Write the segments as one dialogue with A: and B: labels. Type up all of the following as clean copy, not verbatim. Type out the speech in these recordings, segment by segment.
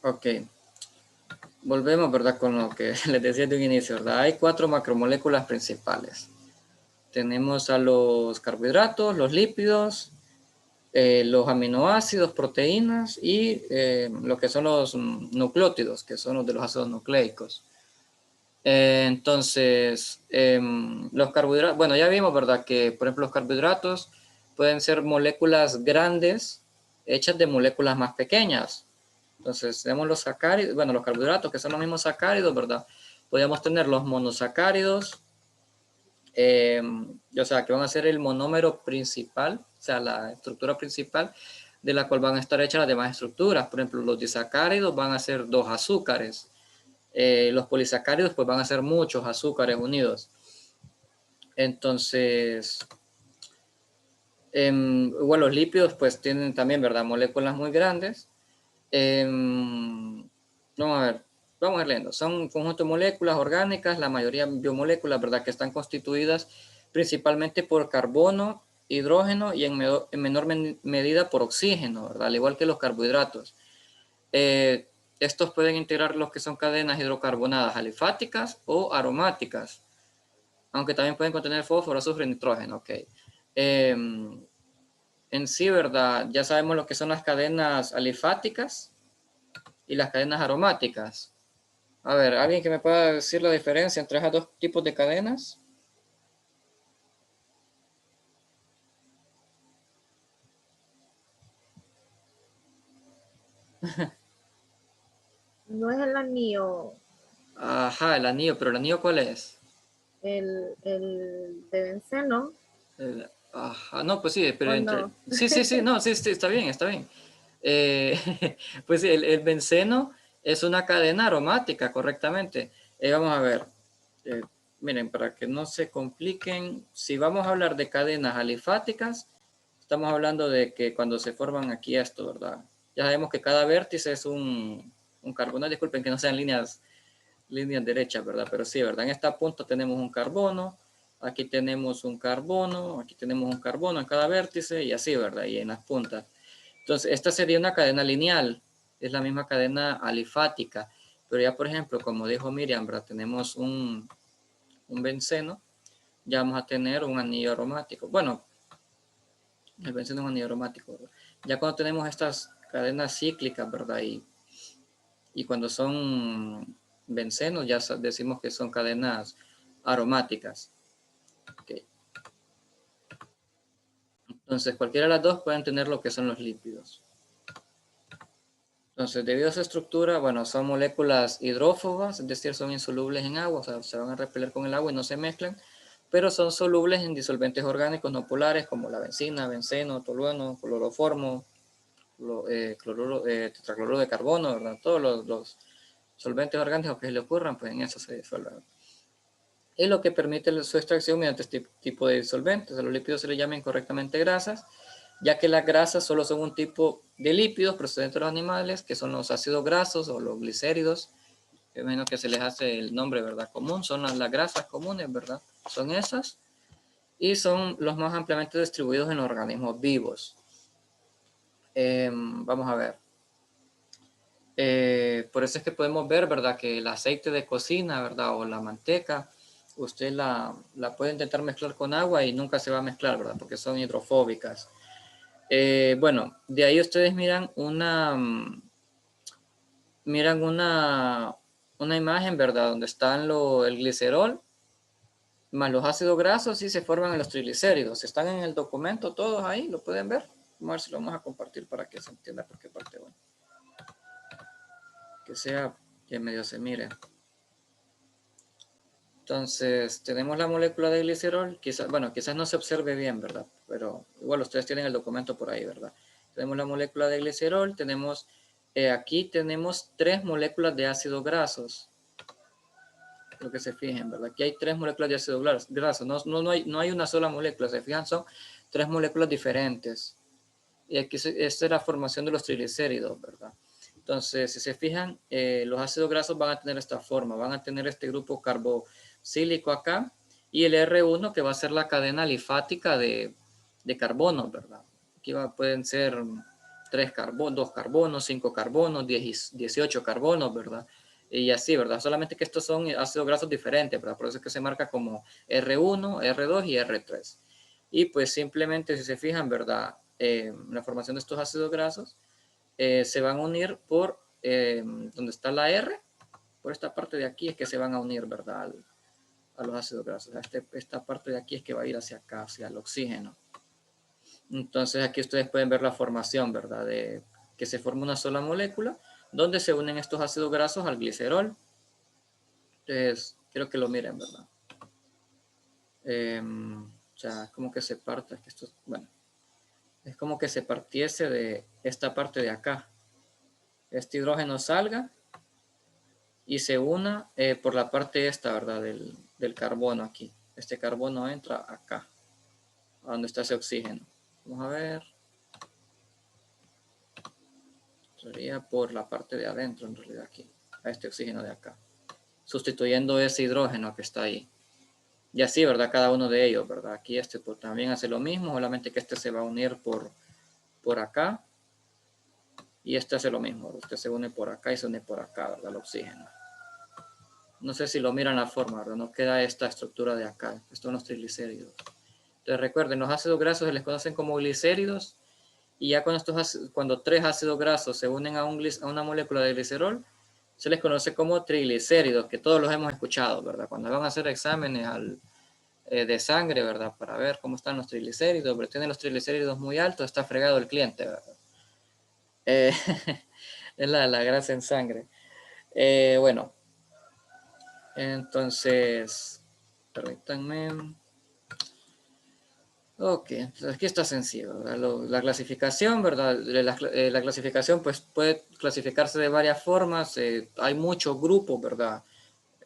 A: Ok. Volvemos, ¿verdad? Con lo que les decía de un inicio, ¿verdad? Hay 4 macromoléculas principales. Tenemos a los carbohidratos, los lípidos, los aminoácidos, proteínas y lo que son los nucleótidos, que son los de los ácidos nucleicos. Entonces, los carbohidratos, bueno, ya vimos, ¿verdad? Que, por ejemplo, los carbohidratos pueden ser moléculas grandes hechas de moléculas más pequeñas. Entonces, tenemos los sacáridos, bueno, los carbohidratos, que son los mismos sacáridos, ¿verdad? Podríamos tener los monosacáridos, o sea, que van a ser el monómero principal, o sea, la estructura principal de la cual van a estar hechas las demás estructuras. Por ejemplo, los disacáridos van a ser 2 azúcares. Los polisacáridos pues van a ser muchos azúcares unidos. Entonces, igual los lípidos pues tienen también, ¿verdad? Moléculas muy grandes. Vamos a ir leyendo. Son un conjunto de moléculas orgánicas, la mayoría biomoléculas, ¿verdad? Que están constituidas principalmente por carbono, hidrógeno y en menor medida por oxígeno, ¿verdad? Al igual que los carbohidratos. Estos pueden integrar los que son cadenas hidrocarbonadas alifáticas o aromáticas, aunque también pueden contener fósforo, azufre y nitrógeno. Ok. En sí, ¿verdad? Ya sabemos lo que son las cadenas alifáticas y las cadenas aromáticas. A ver, ¿alguien que me pueda decir la diferencia entre esos dos tipos de cadenas?
B: No es el anillo.
A: Ajá, el anillo, pero ¿el anillo cuál es?
B: El de benceno.
A: Ajá, no, pues sí, pero
B: ¿O
A: entre...
B: no?
A: Sí, no, sí, está bien, está bien. Pues sí, el benceno es una cadena aromática, correctamente. Vamos a ver, eh, miren, para que no se compliquen, si vamos a hablar de cadenas alifáticas, estamos hablando de que cuando se forman aquí esto, ¿verdad? Ya sabemos que cada vértice es un carbono, disculpen que no sean líneas derechas, ¿verdad? Pero sí, ¿verdad? En esta punta tenemos un carbono, aquí tenemos un carbono, aquí tenemos un carbono en cada vértice y así, ¿verdad? Y en las puntas. Entonces, esta sería una cadena lineal, es la misma cadena alifática, pero ya, por ejemplo, como dijo Miriam, ¿verdad? Tenemos un benceno, ya vamos a tener un anillo aromático. Bueno, el benceno es un anillo aromático, ¿verdad? Ya cuando tenemos estas cadenas cíclicas, ¿verdad? Y cuando son bencenos, ya decimos que son cadenas aromáticas. Okay. Entonces, cualquiera de las dos pueden tener lo que son los lípidos. Entonces, debido a su estructura, bueno, son moléculas hidrófobas, es decir, son insolubles en agua, o sea, se van a repeler con el agua y no se mezclan, pero son solubles en disolventes orgánicos no polares como la benzina, benceno, tolueno, cloroformo, tetracloruro de carbono, ¿verdad? Todos los solventes orgánicos que se le ocurran, pues en eso se disuelven. Y lo que permite su extracción mediante este tipo de disolventes. A los lípidos se les llama incorrectamente grasas, ya que las grasas solo son un tipo de lípidos procedentes de los animales, que son los ácidos grasos o los glicéridos, que menos que se les hace el nombre, ¿verdad? Común, son las grasas comunes, ¿verdad? Son esas, y son los más ampliamente distribuidos en los organismos vivos. Vamos a ver. Por eso es que podemos ver, ¿verdad? Que el aceite de cocina, ¿verdad? O la manteca, usted la puede intentar mezclar con agua y nunca se va a mezclar, ¿verdad? Porque son hidrofóbicas. Bueno, de ahí ustedes miran una imagen, ¿verdad? Donde están el glicerol más los ácidos grasos y se forman en los triglicéridos. Están en el documento todos ahí, lo pueden ver. Vamos a ver si lo vamos a compartir para que se entienda por qué parte, bueno. Que sea que medio se mire. Entonces, tenemos la molécula de glicerol, quizás no se observe bien, ¿verdad? Pero igual ustedes tienen el documento por ahí, ¿verdad? Tenemos la molécula de glicerol, aquí tenemos 3 moléculas de ácidos grasos. Lo que se fijen, ¿verdad? Aquí hay 3 moléculas de ácidos grasos, no hay una sola molécula, se fijan, son 3 moléculas diferentes. Y aquí esta es la formación de los triglicéridos, ¿verdad? Entonces, si se fijan, los ácidos grasos van a tener esta forma, van a tener este grupo carboxílico acá, y el R1 que va a ser la cadena alifática de carbono, ¿verdad? Aquí pueden ser 2 carbonos, 5 carbonos, 18 carbonos, ¿verdad? Y así, ¿verdad? Solamente que estos son ácidos grasos diferentes, ¿verdad? Por eso es que se marca como R1, R2 y R3. Y pues simplemente, si se fijan, ¿verdad? La formación de estos ácidos grasos se van a unir por donde está la R, por esta parte de aquí es que se van a unir, ¿verdad? A los ácidos grasos. Esta parte de aquí es que va a ir hacia acá, hacia el oxígeno. Entonces aquí ustedes pueden ver la formación, ¿verdad? De que se forma una sola molécula donde se unen estos ácidos grasos al glicerol. Entonces, quiero que lo miren, ¿verdad? O sea, es como que se parte, que esto, bueno, es como que se partiese de esta parte de acá. Este hidrógeno salga y se una por la parte esta, ¿verdad? Del carbono aquí. Este carbono entra acá, a donde está ese oxígeno. Vamos a ver. Sería por la parte de adentro, en realidad, aquí, a este oxígeno de acá. Sustituyendo ese hidrógeno que está ahí. Y así, ¿verdad? Cada uno de ellos, ¿verdad? Aquí este pues, también hace lo mismo, solamente que este se va a unir por acá. Y este hace lo mismo, este se une por acá y se une por acá, ¿verdad? El oxígeno. No sé si lo miran la forma, ¿verdad? No queda esta estructura de acá. Estos son los triglicéridos. Entonces recuerden, los ácidos grasos se les conocen como glicéridos. Y ya cuando 3 ácidos grasos se unen a una molécula de glicerol, se les conoce como triglicéridos, que todos los hemos escuchado, ¿verdad? Cuando van a hacer exámenes de sangre, ¿verdad? Para ver cómo están los triglicéridos, pero tienen los triglicéridos muy altos, está fregado el cliente, ¿verdad? Eh, es la grasa en sangre. Bueno, entonces, permítanme. Ok, entonces aquí está sencillo, ¿verdad? La clasificación, ¿verdad? La clasificación pues puede clasificarse de varias formas. Hay muchos grupos, ¿verdad?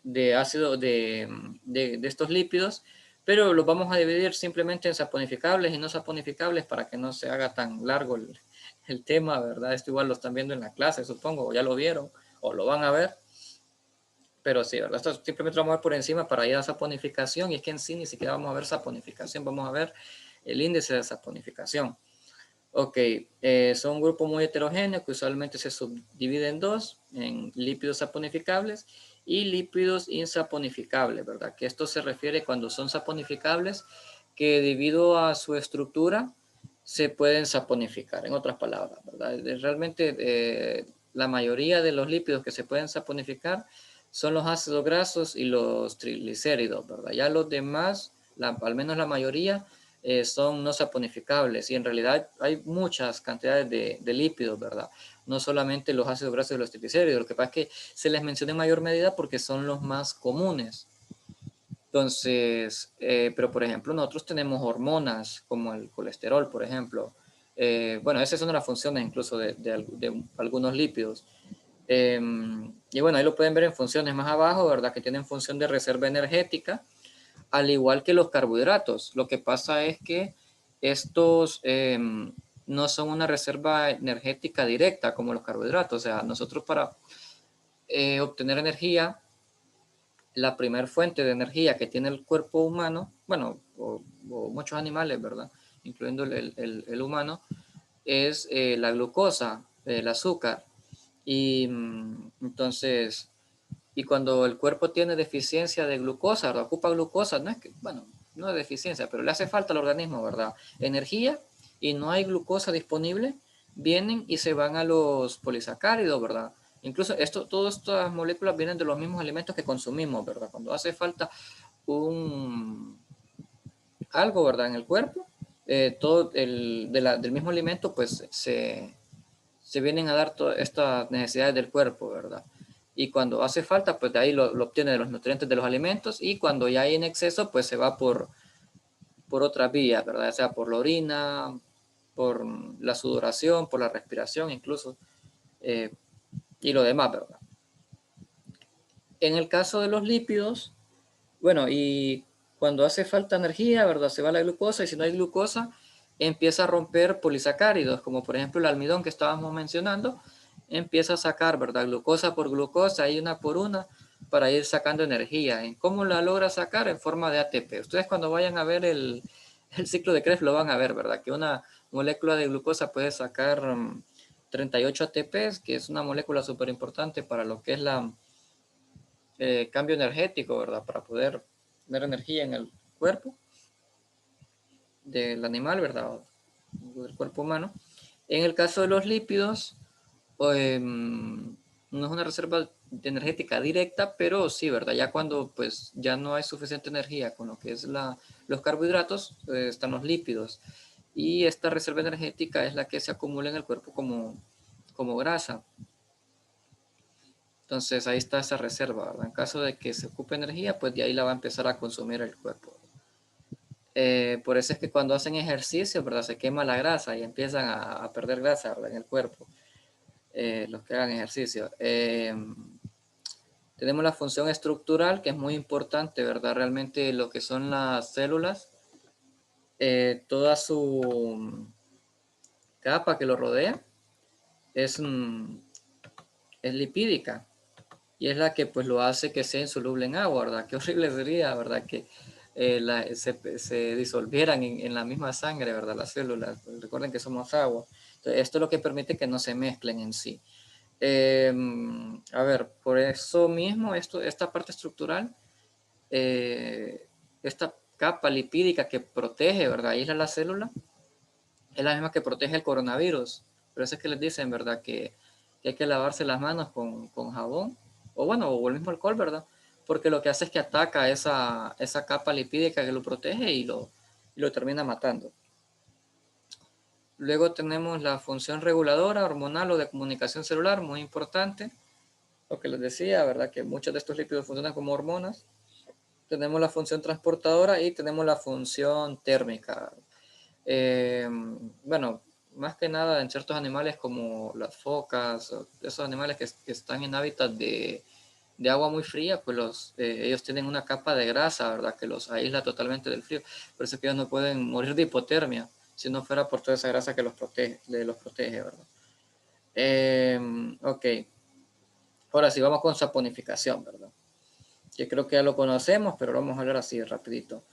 A: De ácido de estos lípidos, pero los vamos a dividir simplemente en saponificables y no saponificables para que no se haga tan largo el tema, ¿verdad? Esto igual lo están viendo en la clase, supongo, o ya lo vieron o lo van a ver. Pero sí, ¿verdad? Esto simplemente lo vamos a ver por encima para ir a saponificación, y es que en sí ni siquiera vamos a ver saponificación, vamos a ver el índice de saponificación. Ok, son un grupo muy heterogéneo que usualmente se subdivide en dos, en lípidos saponificables y lípidos insaponificables, ¿verdad? Que esto se refiere cuando son saponificables, que debido a su estructura se pueden saponificar, en otras palabras, ¿verdad? Realmente la mayoría de los lípidos que se pueden saponificar son los ácidos grasos y los triglicéridos, ¿verdad? Ya los demás, al menos la mayoría, son no saponificables, y en realidad hay muchas cantidades de lípidos, ¿verdad? No solamente los ácidos grasos y los triglicéridos, lo que pasa es que se les menciona en mayor medida porque son los más comunes. Entonces, pero por ejemplo, nosotros tenemos hormonas como el colesterol, por ejemplo. Bueno, esas son las funciones incluso de algunos lípidos. Y bueno, ahí lo pueden ver en funciones más abajo, ¿verdad? Que tienen función de reserva energética, al igual que los carbohidratos. Lo que pasa es que estos no son una reserva energética directa como los carbohidratos. O sea, nosotros para obtener energía, la primer fuente de energía que tiene el cuerpo humano, bueno, o muchos animales, ¿verdad? Incluyendo el humano, es la glucosa, el azúcar. Y entonces, y cuando el cuerpo tiene deficiencia de glucosa, ¿verdad? Ocupa glucosa, no es que, bueno, no es deficiencia, pero le hace falta al organismo, ¿verdad? Energía, y no hay glucosa disponible, vienen y se van a los polisacáridos, ¿verdad? Incluso todas estas moléculas vienen de los mismos alimentos que consumimos, ¿verdad? Cuando hace falta algo, ¿verdad? En el cuerpo, todo del mismo alimento, pues se vienen a dar todas estas necesidades del cuerpo, ¿verdad? Y cuando hace falta, pues de ahí lo obtiene de los nutrientes de los alimentos, y cuando ya hay en exceso, pues se va por otras vías, ¿verdad? Ya sea por la orina, por la sudoración, por la respiración incluso, eh, y lo demás, ¿verdad? En el caso de los lípidos, bueno, y cuando hace falta energía, ¿verdad? Se va la glucosa, y si no hay glucosa, empieza a romper polisacáridos, como por ejemplo el almidón que estábamos mencionando, empieza a sacar, ¿verdad? Glucosa por glucosa y una por una para ir sacando energía. ¿Y cómo la logra sacar? En forma de ATP. Ustedes cuando vayan a ver el ciclo de Krebs lo van a ver, ¿verdad? Que una molécula de glucosa puede sacar 38 ATPs, que es una molécula súper importante para lo que es la cambio energético, ¿verdad? Para poder tener energía en el cuerpo del animal, ¿verdad? Del cuerpo humano. En el caso de los lípidos, no es una reserva energética directa, pero sí, ¿verdad? Ya cuando pues ya no hay suficiente energía con lo que es los carbohidratos, están los lípidos. Y esta reserva energética es la que se acumula en el cuerpo como grasa. Entonces ahí está esa reserva, ¿verdad? En caso de que se ocupe energía, pues de ahí la va a empezar a consumir el cuerpo. Por eso es que cuando hacen ejercicio, ¿verdad? Se quema la grasa y empiezan a perder grasa, ¿verdad? En el cuerpo, los que hagan ejercicio. Tenemos la función estructural, que es muy importante, ¿verdad? Realmente lo que son las células, toda su capa que lo rodea es, es lipídica y es la que pues lo hace que sea insoluble en agua, ¿verdad? Qué horrible sería, ¿verdad? Que se disolvieran en la misma sangre, ¿verdad? Las células. Pues recuerden que somos agua. Entonces, esto es lo que permite que no se mezclen en sí. A ver, por eso mismo, esta parte estructural, esta capa lipídica que protege, ¿verdad? Aísla la célula, es la misma que protege el coronavirus. Por eso es que les dicen, ¿verdad? Que hay que lavarse las manos con jabón, o bueno, o el mismo alcohol, ¿verdad? Porque lo que hace es que ataca esa capa lipídica que lo protege y lo termina matando. Luego tenemos la función reguladora, hormonal o de comunicación celular, muy importante. Lo que les decía, ¿verdad? Que muchos de estos lípidos funcionan como hormonas. Tenemos la función transportadora y tenemos la función térmica. Bueno, más que nada en ciertos animales como las focas, esos animales que están en hábitat de agua muy fría, pues ellos tienen una capa de grasa, ¿verdad? Que los aísla totalmente del frío. Por eso es que ellos no pueden morir de hipotermia si no fuera por toda esa grasa que los protege, ¿verdad? Ok. Ahora sí, vamos con saponificación, ¿verdad? Que creo que ya lo conocemos, pero lo vamos a hablar así rapidito.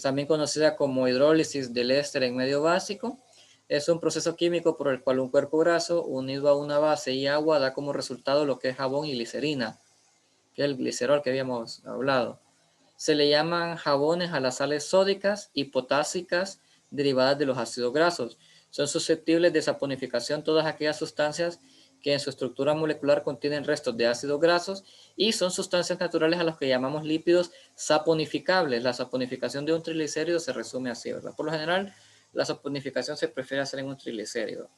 A: También conocida como hidrólisis del éster en medio básico. Es un proceso químico por el cual un cuerpo graso unido a una base y agua da como resultado lo que es jabón y glicerina, que es el glicerol que habíamos hablado. Se le llaman jabones a las sales sódicas y potásicas derivadas de los ácidos grasos. Son susceptibles de saponificación todas aquellas sustancias que en su estructura molecular contienen restos de ácidos grasos y son sustancias naturales a las que llamamos lípidos saponificables. La saponificación de un triglicérido se resume así, ¿verdad? Por lo general, la saponificación se prefiere hacer en un triglicérido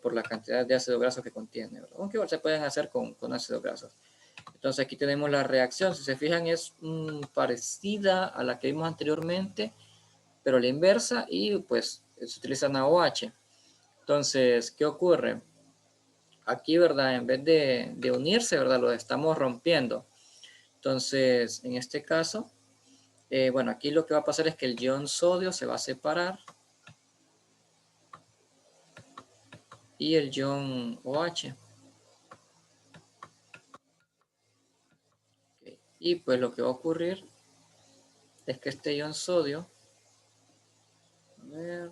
A: por la cantidad de ácidos grasos que contiene, ¿verdad? Aunque igual se pueden hacer con ácidos grasos. Entonces aquí tenemos la reacción. Si se fijan es parecida a la que vimos anteriormente, pero la inversa y pues se utiliza NaOH. Entonces, ¿qué ocurre? Aquí, ¿verdad? En vez de unirse, ¿verdad? Lo estamos rompiendo. Entonces, en este caso, bueno, aquí lo que va a pasar es que el ion sodio se va a separar y el ion OH. Okay. Y pues lo que va a ocurrir es que este ion sodio, a ver,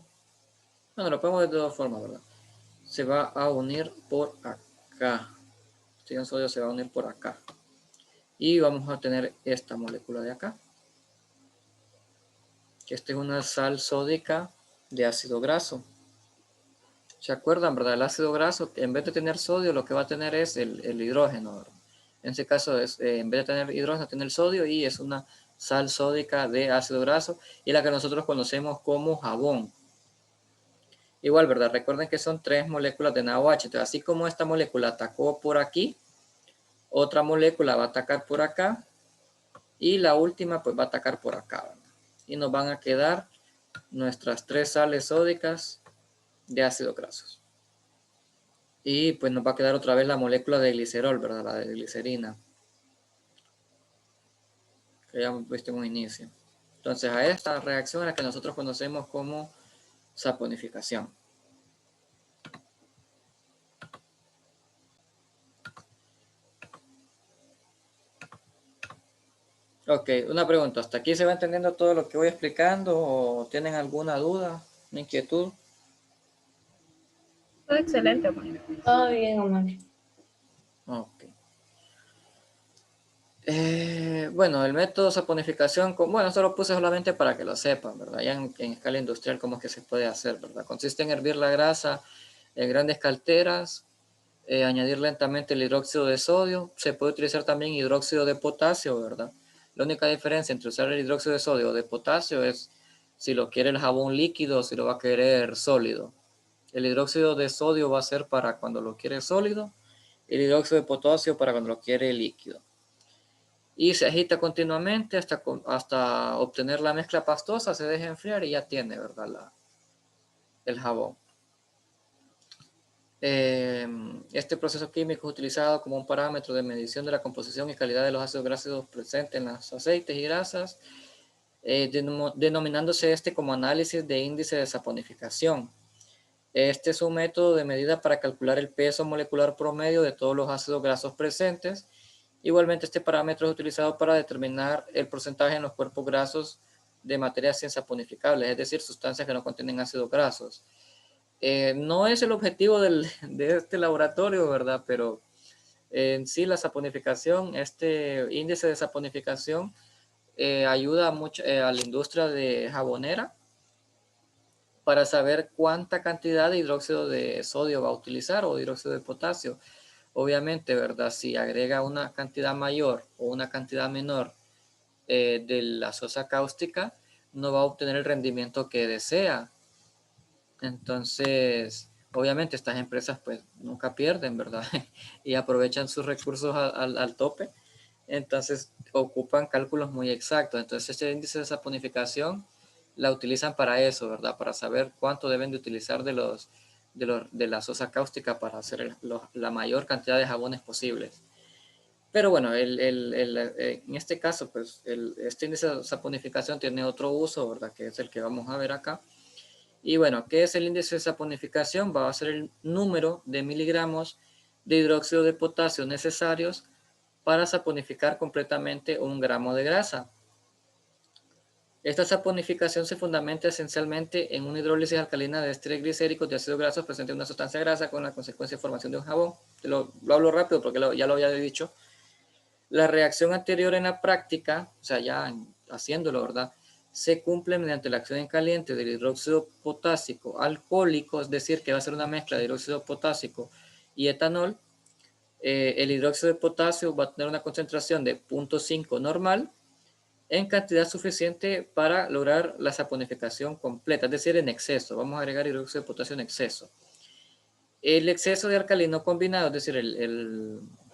A: bueno, lo podemos de todas formas, ¿verdad? Se va a unir por acá. Este ion sodio se va a unir por acá. Y vamos a tener esta molécula de acá. Que esta es una sal sódica de ácido graso. ¿Se acuerdan, verdad? El ácido graso, en vez de tener sodio, lo que va a tener es el hidrógeno, ¿verdad? En este caso, en vez de tener hidrógeno, tiene el sodio y es una sal sódica de ácido graso y la que nosotros conocemos como jabón. Igual, ¿verdad? Recuerden que son 3 moléculas de NaOH. Entonces, así como esta molécula atacó por aquí, otra molécula va a atacar por acá y la última pues va a atacar por acá, ¿verdad? Y nos van a quedar nuestras 3 sales sódicas de ácidos grasos. Y pues nos va a quedar otra vez la molécula de glicerol, ¿verdad? La de glicerina. Que ya hemos visto en un inicio. Entonces a esta reacción a la que nosotros conocemos como saponificación. Ok, una pregunta. ¿Hasta aquí se va entendiendo todo lo que voy explicando o tienen alguna duda, una inquietud?
B: Todo excelente, Omar.
C: Todo bien, Omar.
A: Ok. Bueno, el método saponificación, bueno, esto lo puse solamente para que lo sepan, ¿verdad? Ya en escala industrial, cómo es que se puede hacer, ¿verdad? Consiste en hervir la grasa en grandes calderas, añadir lentamente el hidróxido de sodio. Se puede utilizar también hidróxido de potasio, ¿verdad? La única diferencia entre usar el hidróxido de sodio o de potasio es si lo quiere el jabón líquido o si lo va a querer sólido. El hidróxido de sodio va a ser para cuando lo quiere sólido, el hidróxido de potasio para cuando lo quiere líquido. Y se agita continuamente hasta obtener la mezcla pastosa, se deja enfriar y ya tiene, ¿verdad? El jabón. Este proceso químico es utilizado como un parámetro de medición de la composición y calidad de los ácidos grasos presentes en los aceites y grasas, denominándose este como análisis de índice de saponificación. Este es un método de medida para calcular el peso molecular promedio de todos los ácidos grasos presentes. Igualmente, este parámetro es utilizado para determinar el porcentaje en los cuerpos grasos de materias insaponificables, es decir, sustancias que no contienen ácidos grasos. No es el objetivo de este laboratorio, ¿verdad? Pero en sí la saponificación, este índice de saponificación ayuda mucho a la industria de jabonera para saber cuánta cantidad de hidróxido de sodio va a utilizar o de hidróxido de potasio. Obviamente, ¿verdad? Si agrega una cantidad mayor o una cantidad menor de la sosa cáustica, no va a obtener el rendimiento que desea. Entonces, obviamente estas empresas pues nunca pierden, ¿verdad? Y aprovechan sus recursos al tope. Entonces ocupan cálculos muy exactos. Entonces este índice de saponificación la utilizan para eso, ¿verdad? Para saber cuánto deben de utilizar de la sosa cáustica para hacer la mayor cantidad de jabones posibles. Pero bueno, en este caso, pues este índice de saponificación tiene otro uso, ¿verdad? Que es el que vamos a ver acá. Y bueno, ¿qué es el índice de saponificación? Va a ser el número de miligramos de hidróxido de potasio necesarios para saponificar completamente 1 gramo de grasa. Esta saponificación se fundamenta esencialmente en una hidrólisis alcalina de esteres glicéricos de ácidos grasos presente en una sustancia grasa con la consecuencia de formación de un jabón. Lo hablo rápido porque ya lo había dicho. La reacción anterior en la práctica, o sea, ya haciéndolo, ¿verdad? Se cumple mediante la acción en caliente del hidróxido potásico alcohólico, es decir, que va a ser una mezcla de hidróxido potásico y etanol. El hidróxido de potasio va a tener una concentración de 0.5 normal en cantidad suficiente para lograr la saponificación completa, es decir, en exceso. Vamos a agregar hidróxido de potasio en exceso. El exceso de alcalino combinado, es decir,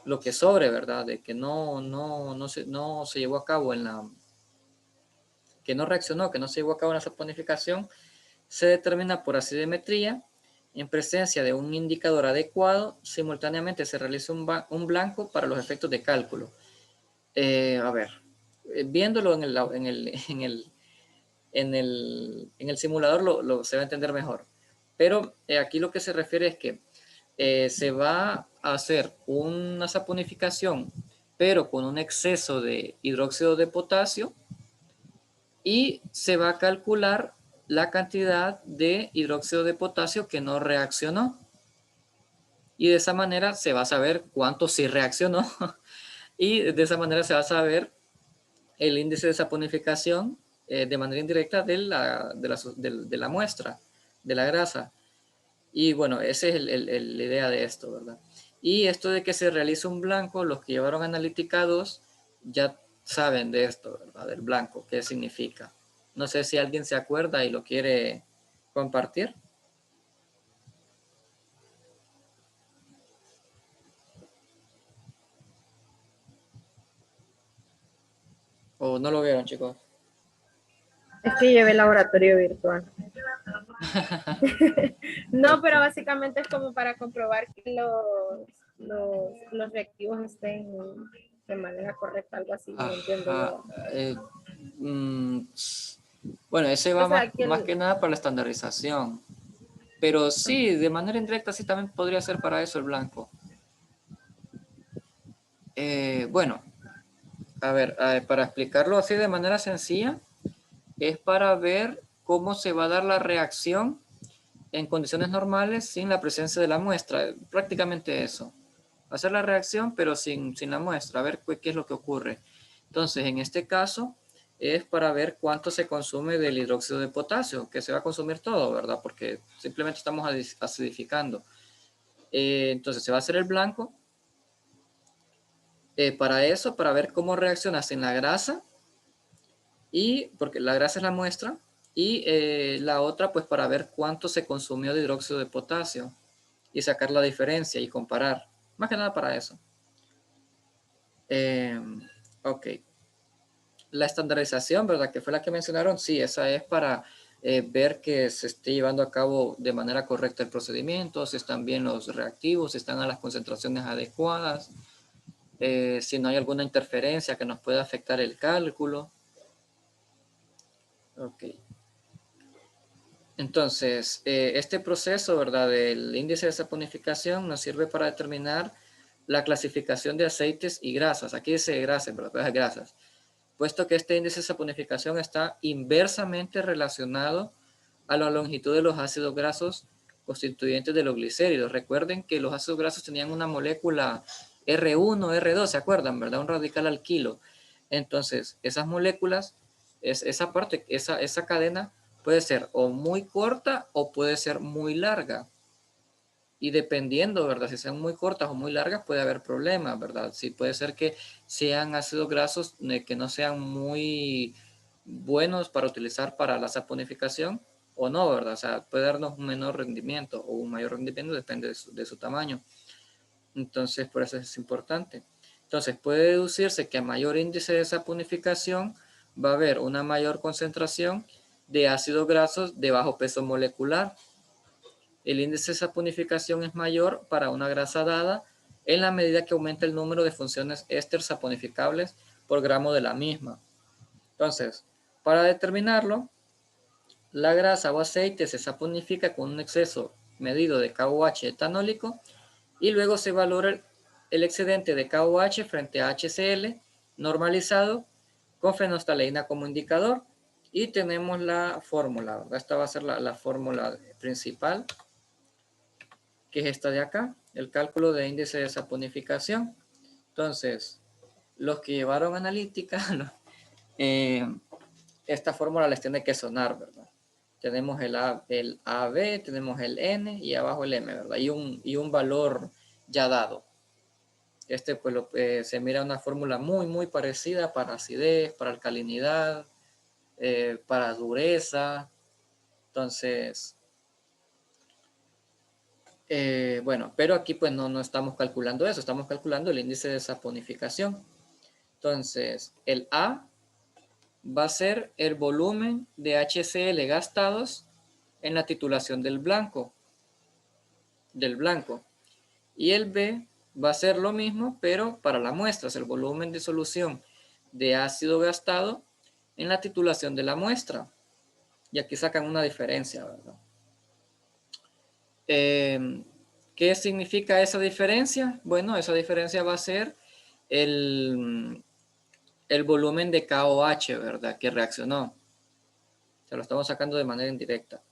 A: lo que sobre, ¿verdad? De que no se llevó a cabo que no reaccionó, que no se llevó a cabo en la saponificación, se determina por acidimetría. En presencia de un indicador adecuado, simultáneamente se realiza un blanco para los efectos de cálculo. A ver, viéndolo en el simulador se va a entender mejor. Pero aquí lo que se refiere es que se va a hacer una saponificación, pero con un exceso de hidróxido de potasio, y se va a calcular la cantidad de hidróxido de potasio que no reaccionó. Y de esa manera se va a saber cuánto sí reaccionó. Y de esa manera se va a saber el índice de saponificación de manera indirecta de la muestra, de la grasa. Y bueno, esa es la idea de esto, ¿verdad? Y esto de que se realice un blanco, los que llevaron analítica 2 ya saben de esto, ¿verdad? Del blanco, qué significa. No sé si alguien se acuerda y lo quiere compartir. ¿O no lo vieron, chicos?
B: Es que llevé el laboratorio virtual. No, pero básicamente es como para comprobar que los reactivos estén de manera correcta, algo así, no entiendo
A: Ajá.
B: yo.
A: Bueno, ese
B: O
A: va
B: sea,
A: más que nada para la estandarización. Pero sí, de manera indirecta sí también podría ser para eso el blanco. Bueno, a ver, para explicarlo así de manera sencilla, es para ver cómo se va a dar la reacción en condiciones normales sin la presencia de la muestra. Prácticamente eso. Hacer la reacción pero sin la muestra, a ver qué es lo que ocurre. Entonces, en este caso es para ver cuánto se consume del hidróxido de potasio, que se va a consumir todo, ¿verdad? Porque simplemente estamos acidificando. Entonces se va a hacer el blanco. Para eso, para ver cómo reacciona sin la grasa, y porque la grasa es la muestra, y la otra pues para ver cuánto se consumió de hidróxido de potasio y sacar la diferencia y comparar. Más que nada para eso. Ok. La estandarización, ¿verdad? Que fue la que mencionaron, sí, esa es para ver que se esté llevando a cabo de manera correcta el procedimiento, si están bien los reactivos, si están a las concentraciones adecuadas, si no hay alguna interferencia que nos pueda afectar el cálculo. Ok. Entonces, este proceso, ¿verdad? Del índice de saponificación nos sirve para determinar la clasificación de aceites y grasas. Aquí dice grasas, ¿verdad? Grasas. Puesto que este índice de saponificación está inversamente relacionado a la longitud de los ácidos grasos constituyentes de los glicéridos. Recuerden que los ácidos grasos tenían una molécula R1, R2, ¿se acuerdan, verdad? Un radical alquilo. Entonces, esas moléculas, esa parte, esa cadena puede ser o muy corta o puede ser muy larga. Y dependiendo, ¿verdad? Si sean muy cortas o muy largas, puede haber problemas, ¿verdad? Sí, puede ser que sean ácidos grasos que no sean muy buenos para utilizar para la saponificación o no, ¿verdad? O sea, puede darnos un menor rendimiento o un mayor rendimiento, depende de su tamaño. Entonces, por eso es importante. Entonces, puede deducirse que a mayor índice de saponificación va a haber una mayor concentración de ácidos grasos de bajo peso molecular. El índice de saponificación es mayor para una grasa dada en la medida que aumenta el número de funciones éster saponificables por gramo de la misma. Entonces, para determinarlo, la grasa o aceite se saponifica con un exceso medido de KOH etanólico y luego se valora el excedente de KOH frente a HCl normalizado con fenolftaleína como indicador y tenemos la fórmula, ¿verdad? Esta va a ser la fórmula principal, que es esta de acá, el cálculo de índice de saponificación. Entonces, los que llevaron analítica, esta fórmula les tiene que sonar, ¿verdad? Tenemos el AB, tenemos el N y abajo el M, ¿verdad? Y un valor ya dado. Pues se mira una fórmula muy parecida para acidez, para alcalinidad, para dureza. Entonces, bueno, pero aquí pues no estamos calculando eso, estamos calculando el índice de saponificación. Entonces, el A va a ser el volumen de HCl gastados en la titulación del blanco. Y el B va a ser lo mismo, pero para la muestra, es el volumen de solución de ácido gastado en la titulación de la muestra. Y aquí sacan una diferencia, ¿verdad? ¿Qué significa esa diferencia? Bueno, esa diferencia va a ser el volumen de KOH, ¿verdad? Que reaccionó. Se lo estamos sacando de manera indirecta.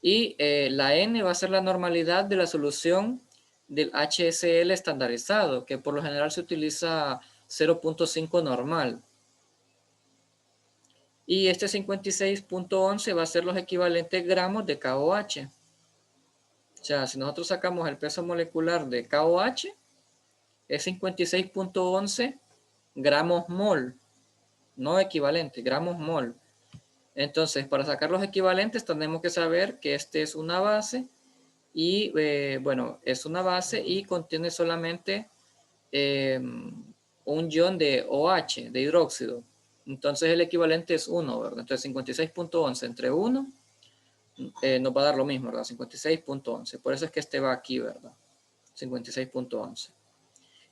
A: Y la N va a ser la normalidad de la solución del HCl estandarizado, que por lo general se utiliza 0.5 normal. Y este 56.11 va a ser los equivalentes gramos de KOH. O sea, si nosotros sacamos el peso molecular de KOH, es 56.11 gramos mol, no equivalente, gramos mol. Entonces, para sacar los equivalentes tenemos que saber que este es una base y, bueno, es una base y contiene solamente un ion de OH, de hidróxido. Entonces, el equivalente es 1, ¿verdad? Entonces, 56.11 entre 1 nos va a dar lo mismo, ¿verdad? 56.11. Por eso es que este va aquí, ¿verdad? 56.11.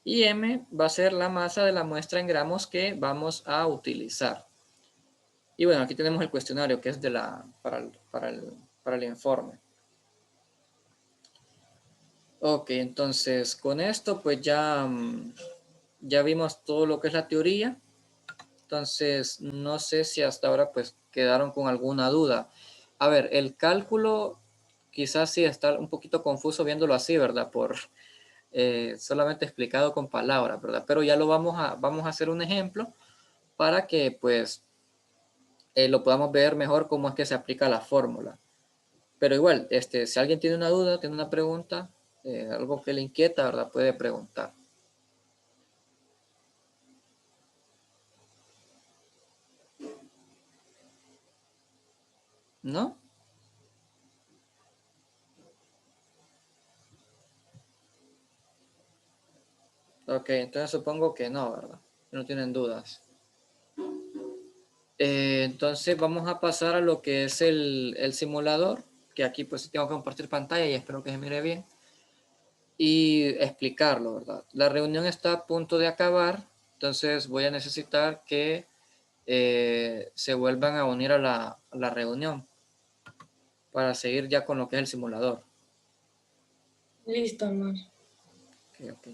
A: Y M va a ser la masa de la muestra en gramos que vamos a utilizar. Y bueno, aquí tenemos el cuestionario que es para el informe. Ok, entonces con esto pues ya vimos todo lo que es la teoría. Entonces no sé si hasta ahora pues quedaron con alguna duda. A ver, el cálculo quizás sí está un poquito confuso viéndolo así, ¿verdad? Por solamente explicado con palabras, ¿verdad? Pero ya lo vamos a hacer un ejemplo para que pues lo podamos ver mejor cómo es que se aplica la fórmula. Pero igual, si alguien tiene una duda, tiene una pregunta, algo que le inquieta, ¿verdad? Puede preguntar. ¿No? Ok, entonces supongo que no, ¿verdad? No tienen dudas. Entonces vamos a pasar a lo que es el simulador, que aquí pues tengo que compartir pantalla y espero que se mire bien. Y explicarlo, ¿verdad? La reunión está a punto de acabar, entonces voy a necesitar que se vuelvan a unir a la reunión para seguir ya con lo que es el simulador.
C: Listo, amor.
A: Ok, ok.